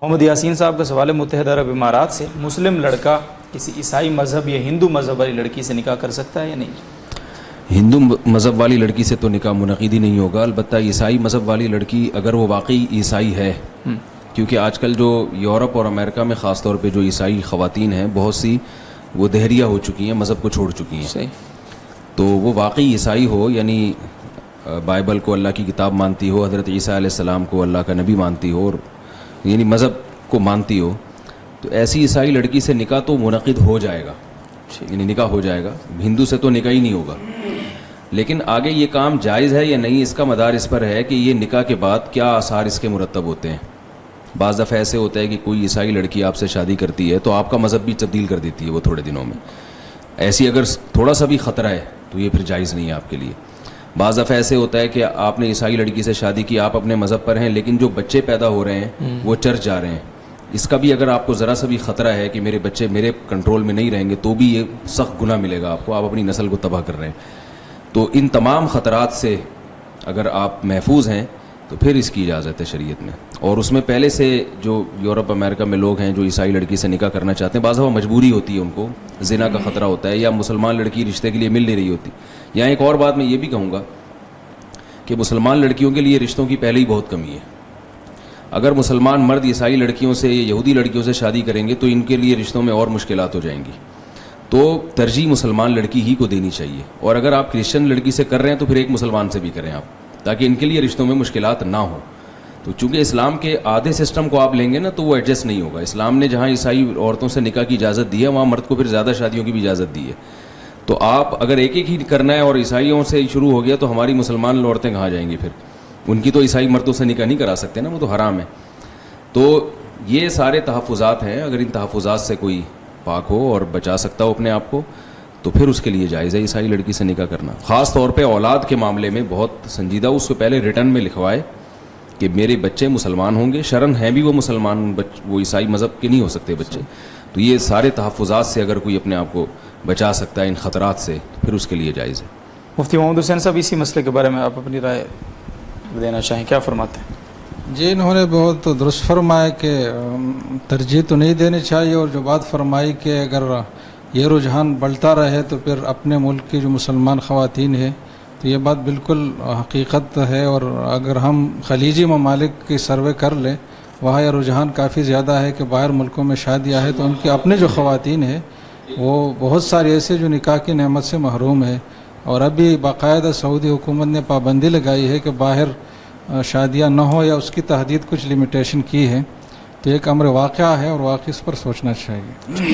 محمد یاسین صاحب کا سوال ہے متحدہ عرب امارات سے، مسلم لڑکا کسی عیسائی مذہب یا ہندو مذہب والی لڑکی سے نکاح کر سکتا ہے یا نہیں؟ ہندو مذہب والی لڑکی سے تو نکاح منعقد ہی نہیں ہوگا، البتہ عیسائی مذہب والی لڑکی اگر وہ واقعی عیسائی ہے، کیونکہ آج کل جو یورپ اور امریکہ میں خاص طور پہ جو عیسائی خواتین ہیں بہت سی وہ دہریہ ہو چکی ہیں، مذہب کو چھوڑ چکی ہیں، صحیح، تو وہ واقعی عیسائی ہو، یعنی بائبل کو اللہ کی کتاب مانتی ہو، حضرت عیسیٰ علیہ السلام کو اللہ کا نبی مانتی ہو، اور یعنی مذہب کو مانتی ہو، تو ایسی عیسائی لڑکی سے نکاح تو منعقد ہو جائے گا، یعنی نکاح ہو جائے گا، ہندو سے تو نکاح ہی نہیں ہوگا۔ لیکن آگے یہ کام جائز ہے یا نہیں، اس کا مدار اس پر ہے کہ یہ نکاح کے بعد کیا آثار اس کے مرتب ہوتے ہیں۔ بعض دفعہ ایسے ہوتا ہے کہ کوئی عیسائی لڑکی آپ سے شادی کرتی ہے تو آپ کا مذہب بھی تبدیل کر دیتی ہے وہ تھوڑے دنوں میں، ایسی اگر تھوڑا سا بھی خطرہ ہے تو یہ پھر جائز نہیں ہے آپ کے لیے۔ بعض دفعہ ایسے ہوتا ہے کہ آپ نے عیسائی لڑکی سے شادی کی، آپ اپنے مذہب پر ہیں، لیکن جو بچے پیدا ہو رہے ہیں وہ چرچ جا رہے ہیں، اس کا بھی اگر آپ کو ذرا سا بھی خطرہ ہے کہ میرے بچے میرے کنٹرول میں نہیں رہیں گے تو بھی یہ سخت گناہ ملے گا آپ کو، آپ اپنی نسل کو تباہ کر رہے ہیں۔ تو ان تمام خطرات سے اگر آپ محفوظ ہیں تو پھر اس کی اجازت ہے شریعت میں، اور اس میں پہلے سے جو یورپ امریکہ میں لوگ ہیں جو عیسائی لڑکی سے نکاح کرنا چاہتے ہیں، بعض دفعہ مجبوری ہوتی ہے ان کو، زنا کا خطرہ ہوتا ہے، یا مسلمان لڑکی رشتے کے لیے مل نہیں رہی ہوتی۔ یہاں ایک اور بات میں یہ بھی کہوں گا کہ مسلمان لڑکیوں کے لیے رشتوں کی پہلے ہی بہت کمی ہے۔ اگر مسلمان مرد عیسائی لڑکیوں سے یا یہودی لڑکیوں سے شادی کریں گے تو ان کے لیے رشتوں میں اور مشکلات ہو جائیں گی، تو ترجیح مسلمان لڑکی ہی کو دینی چاہیے، اور اگر آپ کرسچن لڑکی سے کر رہے ہیں تو پھر ایک مسلمان سے بھی کریں آپ، تاکہ ان کے لیے رشتوں میں مشکلات نہ ہوں۔ تو چونکہ اسلام کے آدھے سسٹم کو آپ لیں گے نا تو وہ ایڈجسٹ نہیں ہوگا۔ اسلام نے جہاں عیسائی عورتوں سے نکاح کی اجازت دی ہے وہاں مرد کو پھر زیادہ شادیوں کی بھی اجازت دی ہے، تو آپ اگر ایک ایک ہی کرنا ہے اور عیسائیوں سے شروع ہو گیا تو ہماری مسلمان عورتیں کہاں جائیں گی؟ پھر ان کی تو عیسائی مردوں سے نکاح نہیں کرا سکتے نا، وہ تو حرام ہے۔ تو یہ سارے تحفظات ہیں، اگر ان تحفظات سے کوئی پاک ہو اور بچا سکتا ہو اپنے آپ کو تو پھر اس کے لیے جائز ہے عیسائی لڑکی سے نکاح کرنا۔ خاص طور پہ اولاد کے معاملے میں بہت سنجیدہ، اس کو پہلے ریٹرن میں لکھوائے کہ میرے بچے مسلمان ہوں گے، شرن ہیں بھی وہ مسلمان، وہ عیسائی مذہب کے نہیں ہو سکتے بچے۔ تو یہ سارے تحفظات سے اگر کوئی اپنے آپ کو بچا سکتا ہے ان خطرات سے تو پھر اس کے لیے جائز ہے۔ مفتی محمد حسین صاحب اسی مسئلے کے بارے میں آپ اپنی رائے دینا چاہیں، کیا فرماتے ہیں؟ جی، انہوں نے بہت درست فرمایا کہ ترجیح تو نہیں دینی چاہیے، اور جو بات فرمائی کہ اگر یہ رجحان بڑھتا رہے تو پھر اپنے ملک کی جو مسلمان خواتین ہیں تو یہ بات بالکل حقیقت ہے، اور اگر ہم خلیجی ممالک کی سروے کر لیں وہاں یہ رجحان کافی زیادہ ہے کہ باہر ملکوں میں شادیاں ہیں تو ان کی اپنے جو خواتین ہیں وہ بہت سارے ایسے جو نکاح کی نعمت سے محروم ہیں، اور ابھی باقاعدہ سعودی حکومت نے پابندی لگائی ہے کہ باہر شادیاں نہ ہو یا اس کی تحدید کچھ لمیٹیشن کی ہے، تو ایک امر واقعہ ہے اور واقعی اس پر سوچنا چاہیے۔